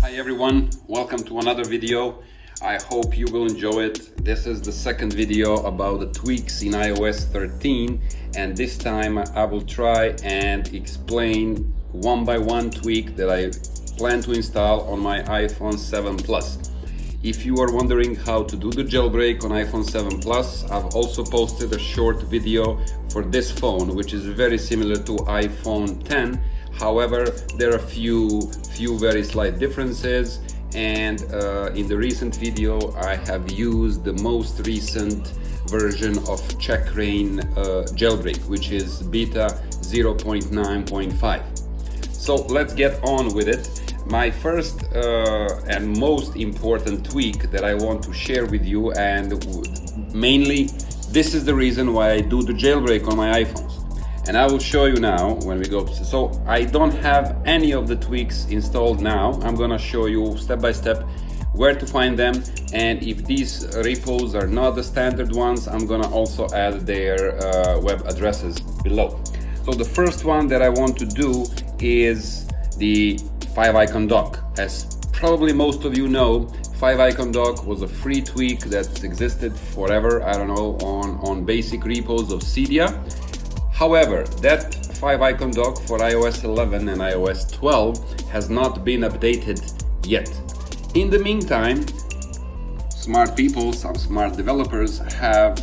Hi everyone, welcome to another video. I hope you will enjoy it. This is the second video about the tweaks in iOS 13, and this time I will try and explain one by one tweak that I plan to install on my iPhone 7 Plus. If you are wondering how to do the jailbreak on iPhone 7 Plus, I've also posted a short video for this phone, which is very similar to iPhone 10. However, there are a few very slight differences, and in the recent video I have used the most recent version of Checkra jailbreak, which is beta 0.9.5. So let's get on with it. My first and most important tweak that I want to share with you, and mainly this is the reason why I do the jailbreak on my iPhones, and I will show you now when we go. So I don't have any of the tweaks installed now. I'm gonna show you step by step where to find them, and if these repos are not the standard ones, I'm gonna also add their web addresses below. So the first one that I want to do is the 5-icon dock. As probably most of you know, 5-icon dock was a free tweak that existed forever, I don't know, on basic repos of Cydia. However, that 5-icon dock for iOS 11 and iOS 12 has not been updated yet. In the meantime, smart people, some smart developers have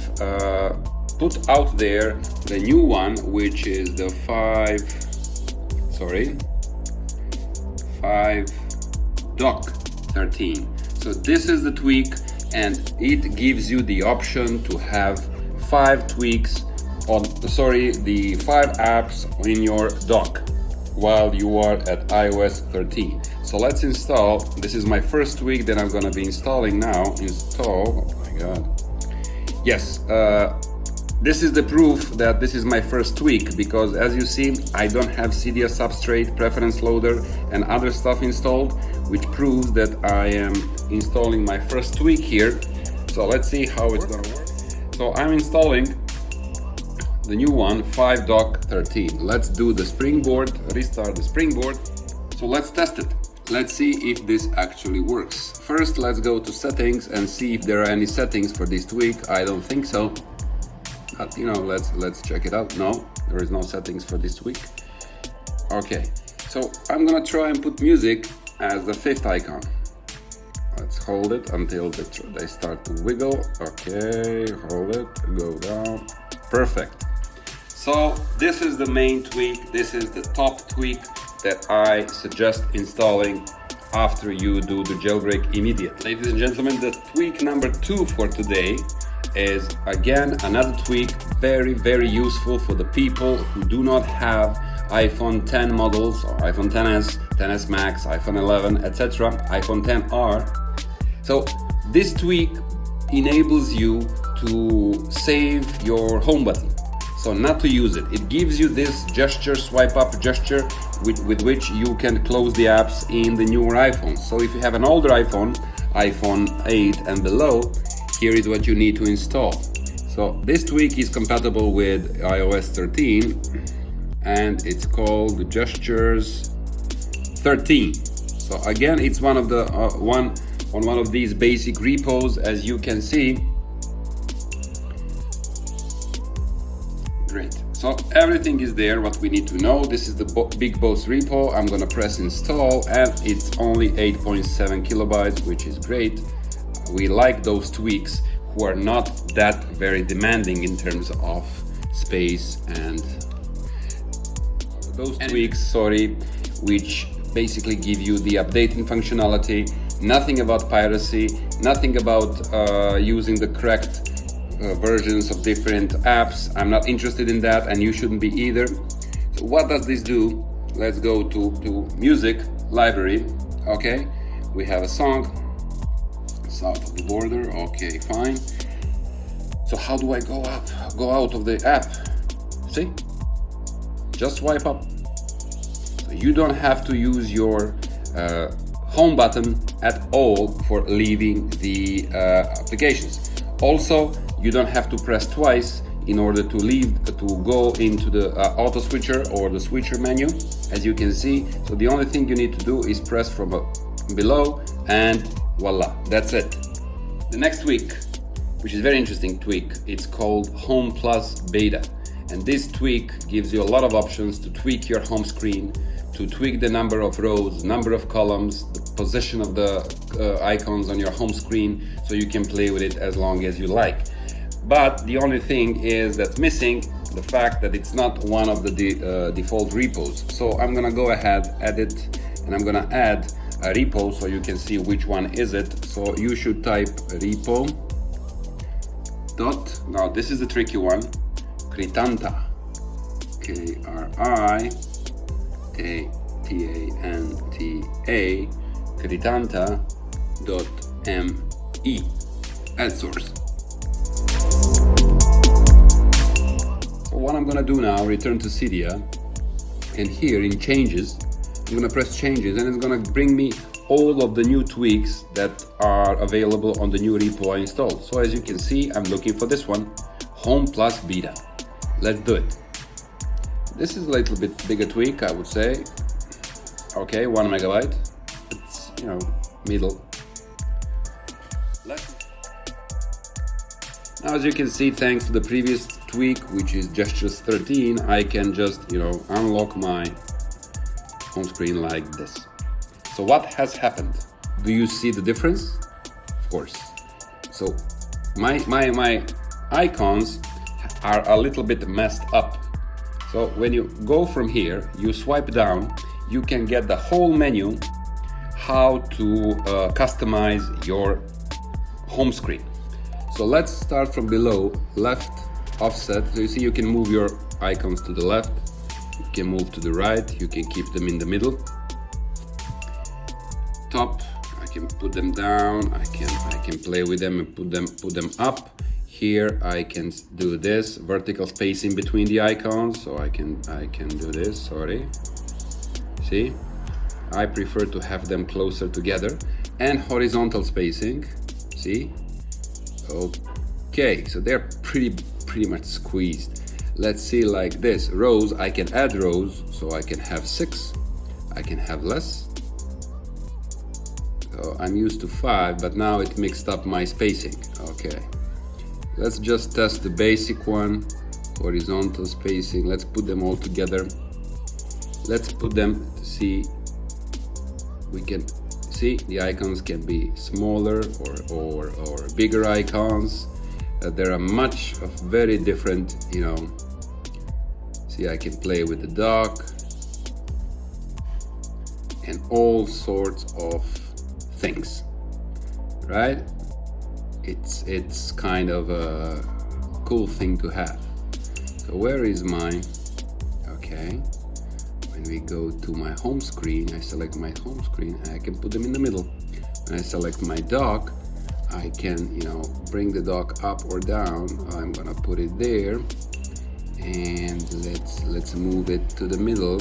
put out there the new one, which is the 5.13. So this is the tweak, and it gives you the option to have 5 tweaks the 5 apps in your dock while you are at iOS 13. So let's install. This is my first tweak that I'm going to be installing now. Install. Oh my god. Yes, this is the proof that this is my first tweak, because as you see, I don't have Cydia substrate, PreferenceOrganizer and other stuff installed, which proves that I am installing my first tweak here. So let's see how it's going to work. So I'm installing the new one, 5.13. Let's do the springboard, restart the springboard. So let's test it. Let's see if this actually works. First, let's go to settings and see if there are any settings for this tweak. I don't think so. But, you know, let's check it out. No, there is no settings for this tweak. Okay, so I'm gonna try and put music as the 5th icon. Let's hold it until they start to wiggle. Okay, hold it, go down. Perfect. So this is the main tweak. This is the top tweak that I suggest installing after you do the jailbreak immediately. Ladies and gentlemen, the tweak number 2 for today is again another tweak, very useful for the people who do not have iPhone 10 models, or iPhone 10s, 10s Max, iPhone 11, etc., iPhone 10R. So this tweak enables you to save your home button, so not to use it. It gives you this gesture, swipe up gesture, with which you can close the apps in the newer iPhones. So if you have an older iPhone, iPhone 8 and below, here is what you need to install. So this tweak is compatible with iOS 13, and it's called Gestures 13. So again, it's one of the one of these basic repos, as you can see. Great. So everything is there, what we need to know. This is the BigBoss repo. I'm gonna press install, and it's only 8.7 kilobytes, which is great. We like those tweaks who are not that very demanding in terms of space, and those tweaks, which basically give you the updating functionality, nothing about piracy, nothing about using the correct versions of different apps. I'm not interested in that, and you shouldn't be either. So what does this do? Let's go to music library. Okay, we have a song, south of the border. Okay, fine. So how do I go out of the app? See, just swipe up. So you don't have to use your home button at all for leaving the applications. Also, you don't have to press twice in order to go into the auto switcher or the switcher menu, as you can see. So the only thing you need to do is press from a below, and voila, that's it. The next tweak, which is very interesting tweak, it's called HomePlus Beta. And this tweak gives you a lot of options to tweak your home screen, to tweak the number of rows, number of columns, the position of the icons on your home screen, so you can play with it as long as you like. But the only thing is that's missing, the fact that it's not one of the default repos. So I'm gonna go ahead, edit, and I'm gonna add a repo so you can see which one is it. So you should type repo dot, now this is the tricky one, Kritanta, Kritanta, Kritanta.me, add source. So what I'm gonna do now, return to Cydia, and here in changes, I'm gonna press changes, and it's gonna bring me all of the new tweaks that are available on the new repo I installed. So as you can see, I'm looking for this one, HomePlus Beta. Let's do it. This is a little bit bigger tweak, I would say. Okay, 1 megabyte. It's, you know, middle. Now, as you can see, thanks to the previous tweak, which is Gestures 13, I can just, you know, unlock my home screen like this. So what has happened? Do you see the difference? Of course. So my icons are a little bit messed up. So when you go from here, you swipe down, you can get the whole menu how to customize your home screen. So let's start from below, left offset. So you see you can move your icons to the left, you can move to the right, you can keep them in the middle. Top, I can put them down, I can play with them and put them up. Here I can do this vertical spacing between the icons, so I can do this. Sorry, see, I prefer to have them closer together, and horizontal spacing. See, okay, so they're pretty much squeezed. Let's see, like this rows, I can add rows, so I can have 6, I can have less. So I'm used to 5, but now it mixed up my spacing. Okay. Let's just test the basic one, horizontal spacing. Let's put them all together. Let's put them to see. We can see the icons can be smaller or bigger icons. There are much of very different, you know. See, I can play with the dock and all sorts of things, right? It's kind of a cool thing to have. So where is my, okay, when we go to my home screen, I select my home screen and I can put them in the middle. When I select my dock, I can, you know, bring the dock up or down. I'm gonna put it there, and let's move it to the middle.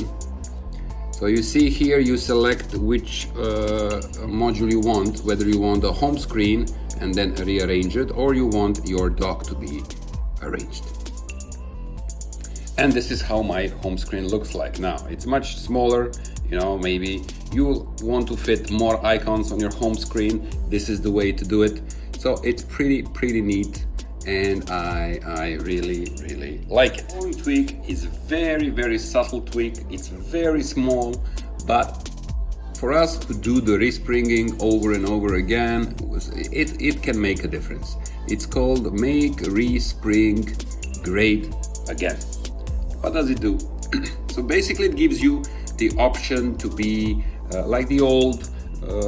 So you see here, you select which module you want, whether you want a home screen and then rearrange it, or you want your dock to be arranged. And this is how my home screen looks like now. It's much smaller, you know, maybe you want to fit more icons on your home screen. This is the way to do it. So it's pretty neat, and I really like it. The following tweak is very subtle tweak. It's very small, but for us to do the respringing over and over again, it can make a difference. It's called MakeRespringGreatAgain. What does it do? So basically it gives you the option to be like the old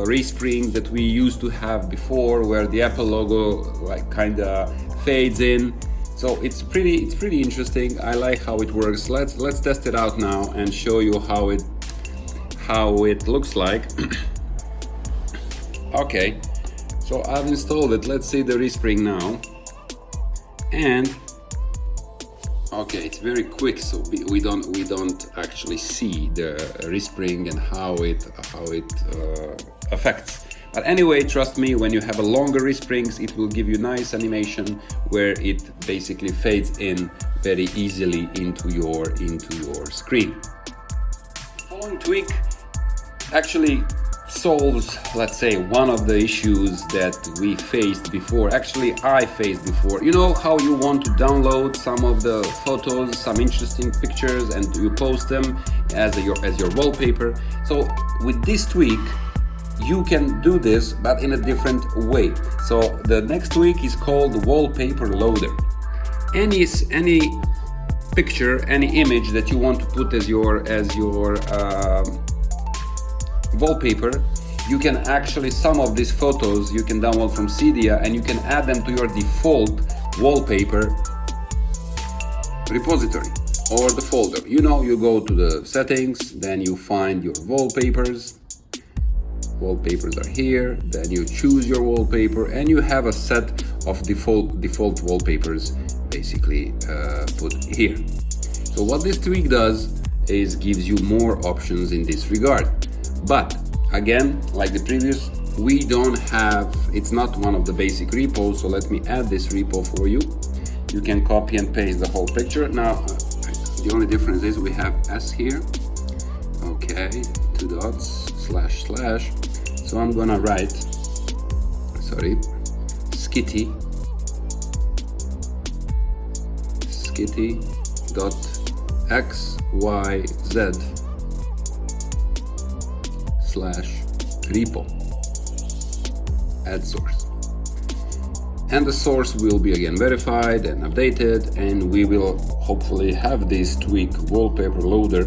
respring that we used to have before, where the Apple logo like kinda fades in. So it's pretty interesting. I like how it works. Let's test it out now and show you how it looks like. Okay, so I've installed it. Let's see the respring now, and okay, it's very quick, so we don't actually see the respring and how it affects. But anyway, trust me, when you have a longer resprings, it will give you nice animation where it basically fades in very easily into your screen. The following tweak actually solves, let's say, one of the issues that we faced before. Actually, I faced before. You know how you want to download some of the photos, some interesting pictures, and you post them as your wallpaper. So with this tweak, you can do this, but in a different way. So the next tweak is called WallpaperLoader. Any picture, any image that you want to put as your wallpaper, you can actually, some of these photos you can download from Cydia and you can add them to your default wallpaper repository or the folder. You know, you go to the settings, then you find your wallpapers. Wallpapers are here, then you choose your wallpaper and you have a set of default wallpapers basically put here. So what this tweak does is gives you more options in this regard. But again, like the previous, we don't have, it's not one of the basic repos, so let me add this repo for you. You can copy and paste the whole picture. Now, the only difference is we have S here. Okay, 2 dots, //. So I'm gonna write, skitty dot xyz /repo, add source, and the source will be again verified and updated, and we will hopefully have this tweak WallpaperLoader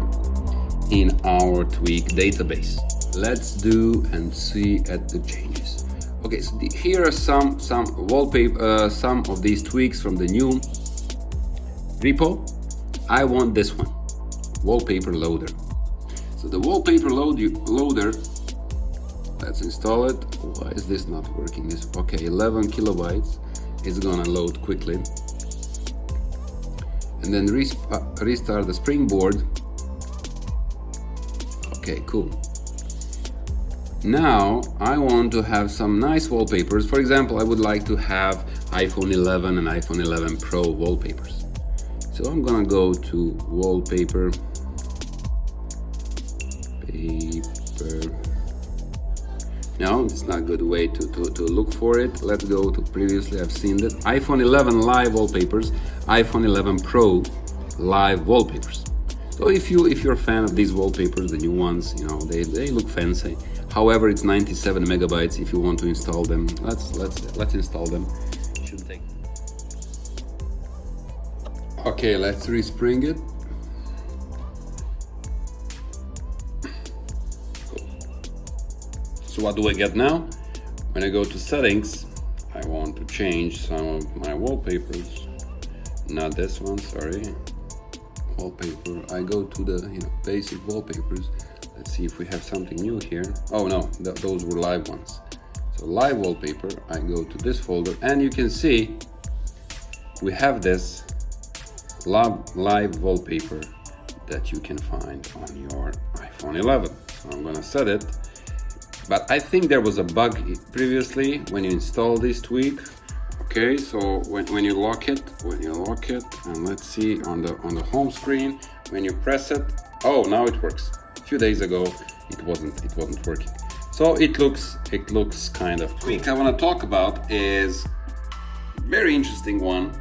in our tweak database. Let's do and see at the changes. Okay, so here are some wallpaper, some of these tweaks from the new repo. I want this one, WallpaperLoader. So the WallpaperLoader, let's install it. Why is this not working? Okay, 11 kilobytes. It's gonna load quickly. And then restart the Springboard. Okay, cool. Now I want to have some nice wallpapers. For example, I would like to have iPhone 11 and iPhone 11 Pro wallpapers. So I'm gonna go to wallpaper. No, it's not a good way to look for it. Let's go to previously I've seen that iPhone 11 live wallpapers, iPhone 11 Pro live wallpapers. So if you're a fan of these wallpapers, the new ones, you know, they look fancy. However, it's 97 megabytes if you want to install them. Let's install them. Shouldn't take. Okay, let's respring it. So what do I get now? When I go to settings, I want to change some of my wallpapers. Not this one, sorry. Wallpaper. I go to the basic wallpapers. Let's see if we have something new here. Oh no, those were live ones. So live wallpaper, I go to this folder and you can see we have this live wallpaper that you can find on your iPhone 11. So I'm gonna set it. But I think there was a bug previously when you install this tweak. Okay, so when you lock it, and let's see on the home screen, when you press it, oh, now it works. A few days ago, it wasn't working. So it looks kind of tweak. I want to talk about is very interesting one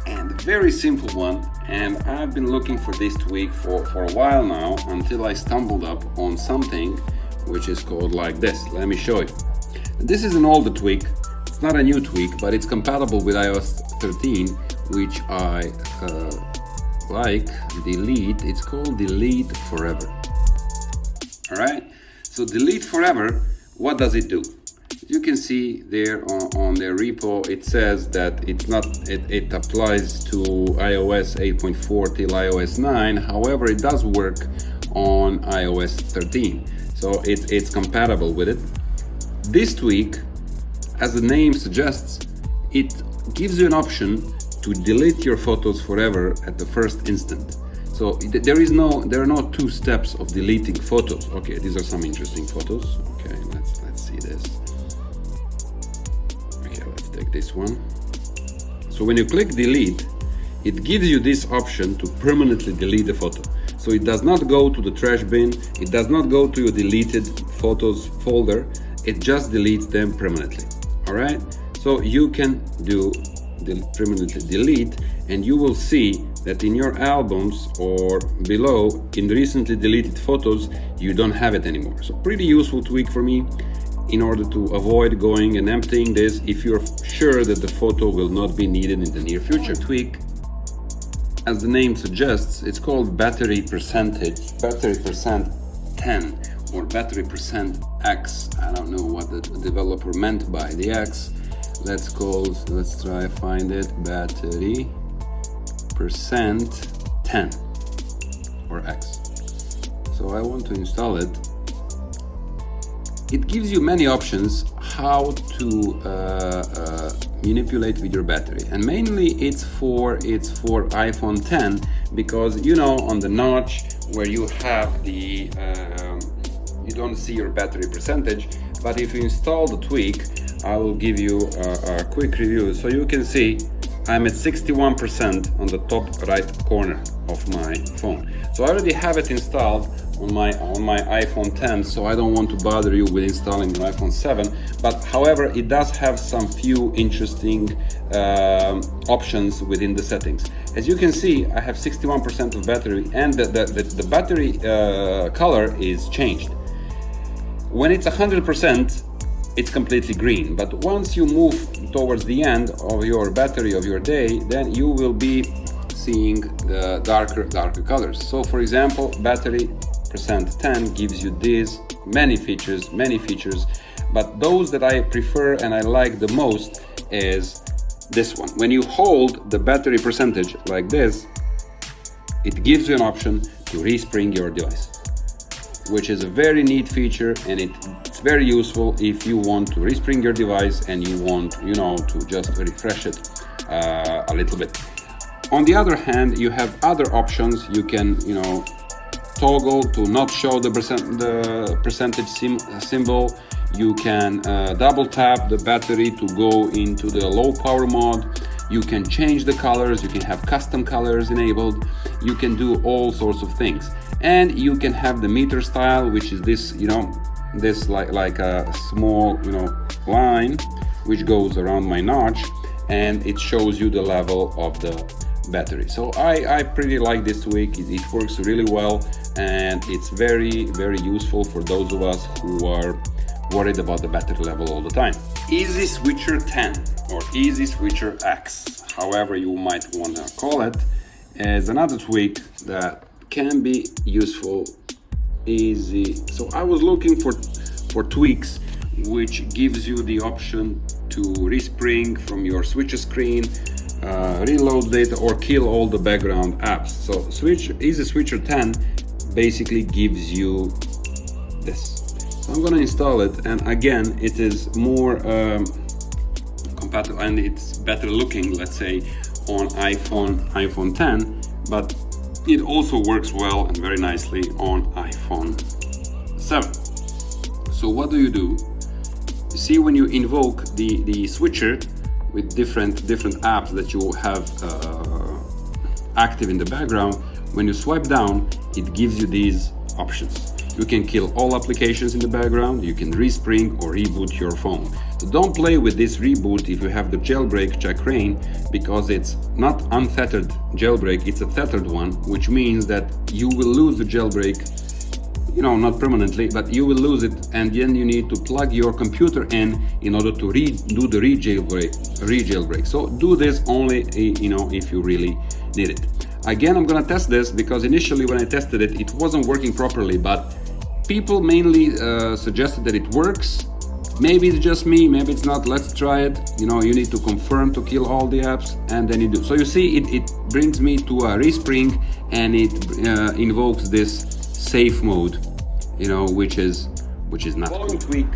and very simple one. And I've been looking for this tweak for a while now until I stumbled up on something which is called like this. Let me show you. This is an older tweak. It's not a new tweak, but it's compatible with iOS 13, which I like. Delete. It's called DeleteForever. All right. So DeleteForever. What does it do? You can see there on their repo, it says that it's not. It applies to iOS 8.4 till iOS 9. However, it does work on iOS 13. So it's compatible with it. This tweak, as the name suggests, it gives you an option to delete your photos forever at the first instant. So there are no two steps of deleting photos. Okay, these are some interesting photos. Okay, let's see this. Okay, let's take this one. So when you click delete, it gives you this option to permanently delete the photo. So it does not go to the trash bin, it does not go to your deleted photos folder, it just deletes them permanently. Alright, so you can do permanently delete, and you will see that in your albums or below in recently deleted photos you don't have it anymore. So pretty useful tweak for me in order to avoid going and emptying this if you're sure that the photo will not be needed in the near future. Tweak, as the name suggests, it's called battery percentage, battery percent 10 or BatteryPercentX. I don't know what the developer meant by the X. Let's try find it. Battery percent 10 or X. So I want to install it. It gives you many options how to manipulate with your battery, and mainly it's for iPhone 10, because you know, on the notch where you have the you don't see your battery percentage, but if you install the tweak, I will give you a quick review. So you can see I'm at 61% on the top right corner of my phone. So I already have it installed on my iPhone 10, so I don't want to bother you with installing an iPhone 7. But however, it does have some few interesting options within the settings. As you can see, I have 61% of battery, and the battery color is changed. When it's 100%, it's completely green, but once you move towards the end of your battery of your day, then you will be seeing the darker colors. So for example, battery percent 10 gives you these many features, but those that I prefer and I like the most is this one. When you hold the battery percentage like this, it gives you an option to respring your device, which is a very neat feature, and it's very useful if you want to respring your device and you want, you know, to just refresh it a little bit. On the other hand, you have other options. You can, you know, toggle to not show the percentage symbol. You can double tap the battery to go into the low power mode. You can change the colors, you can have custom colors enabled, you can do all sorts of things. And you can have the meter style, which is this, you know, this like a small, you know, line which goes around my notch, and it shows you the level of the battery. So I pretty like this tweak. It works really well, and it's very useful for those of us who are worried about the battery level all the time. EasySwitcher 10 or EasySwitcherX, however you might want to call it, is another tweak that can be useful. So I was looking for tweaks which gives you the option to respring from your switcher screen, reload data, or kill all the background apps. So EasySwitcher 10 basically gives you this. So I'm gonna install it, and again, it is more compatible and it's better looking, let's say, on iPhone 10, but it also works well and very nicely on iPhone 7. So what do? You see, when you invoke the switcher with different apps that you have active in the background, when you swipe down, it gives you these options. You can kill all applications in the background, you can respring or reboot your phone. So don't play with this reboot if you have the jailbreak checkra, because it's not untethered jailbreak, it's a tethered one, which means that you will lose the jailbreak, you know, not permanently, but you will lose it, and then you need to plug your computer in order to do the re-jailbreak. So do this only, you know, if you really need it. Again, I'm gonna test this because initially when I tested it, it wasn't working properly, but people mainly suggested that it works. Maybe it's just me, maybe it's not. Let's try it. You know, you need to confirm to kill all the apps, and then you do. So you see, it brings me to a respring, and it invokes this safe mode, you know, which is not. The following tweak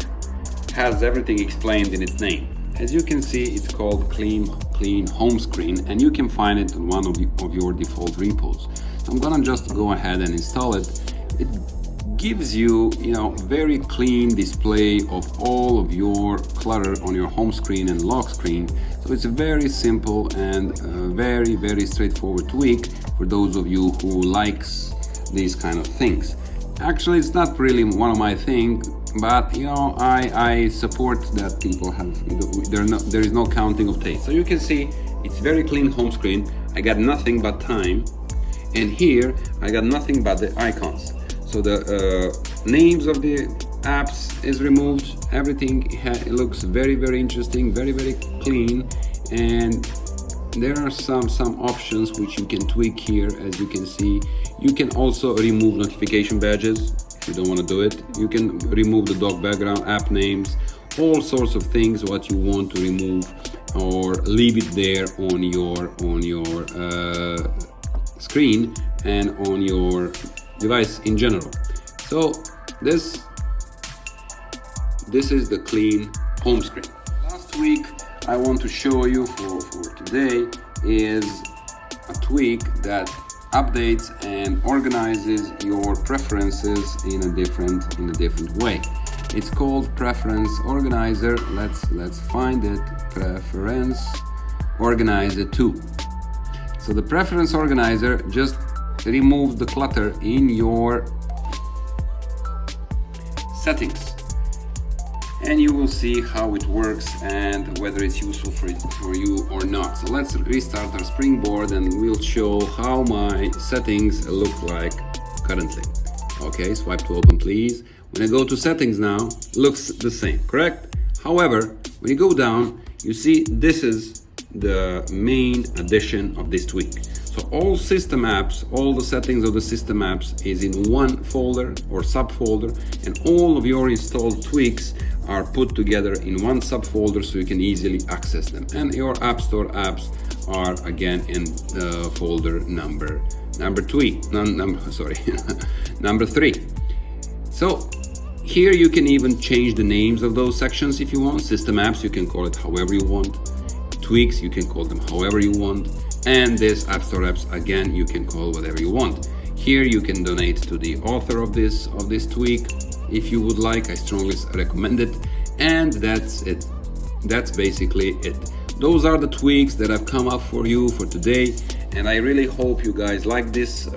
has everything explained in its name. As you can see, it's called clean home screen, and you can find it in one of your default repos. So I'm gonna just go ahead and install it. It gives you, you know, very clean display of all of your clutter on your home screen and lock screen. So it's a very simple and very straightforward tweak for those of you who likes these kind of things. Actually, it's not really one of my things, but you know, I support that people have, there is no counting of taste. So you can see it's very clean home screen. I got nothing but time, and here I got nothing but the icons. So the names of the apps is removed. Everything it looks very interesting, very clean, and there are some options which you can tweak here. As you can see, you can also remove notification badges if you don't want to do it. You can remove the dock background, app names, all sorts of things what you want to remove, or leave it there on your screen and on your device in general. So this is the clean home screen. Last week I want to show you for today is a tweak that updates and organizes your preferences in a different way. It's called Preference Organizer. Let's find it. Preference Organizer 2. So the Preference Organizer just removes the clutter in your settings, and you will see how it works and whether it's useful for you or not. So let's restart our Springboard and we'll show how my settings look like currently. Okay, swipe to open please. When I go to settings now, looks the same, correct? However, when you go down, you see this is the main addition of this tweak. So all system apps, all the settings of the system apps is in one folder or subfolder, and all of your installed tweaks are put together in one subfolder so you can easily access them. And your App Store apps are again in folder number 3. So here you can even change the names of those sections if you want. System apps, you can call it however you want. Tweaks, you can call them however you want. And this App Store apps, again, you can call whatever you want. Here you can donate to the author of this tweak if you would like. I strongly recommend it. And that's it. That's basically it. Those are the tweaks that I've come up for you for today, and I really hope you guys like this.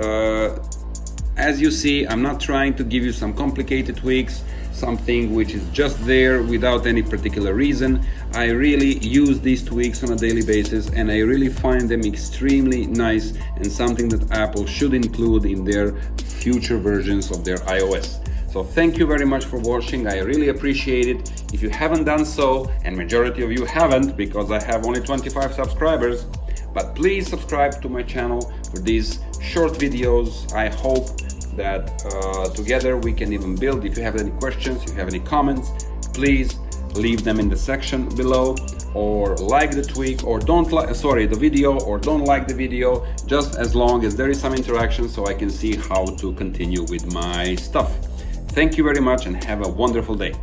As you see, I'm not trying to give you some complicated tweaks, something which is just there without any particular reason. I really use these tweaks on a daily basis, and I really find them extremely nice and something that Apple should include in their future versions of their iOS. So thank you very much for watching. I really appreciate it. If you haven't done so, and majority of you haven't because I have only 25 subscribers, but please subscribe to my channel for these short videos. I hope that together we can even build. If you have any questions, you have any comments, please leave them in the section below, or like the tweak, or don't like the video, or don't like the video, just as long as there is some interaction so I can see how to continue with my stuff. Thank you very much and have a wonderful day.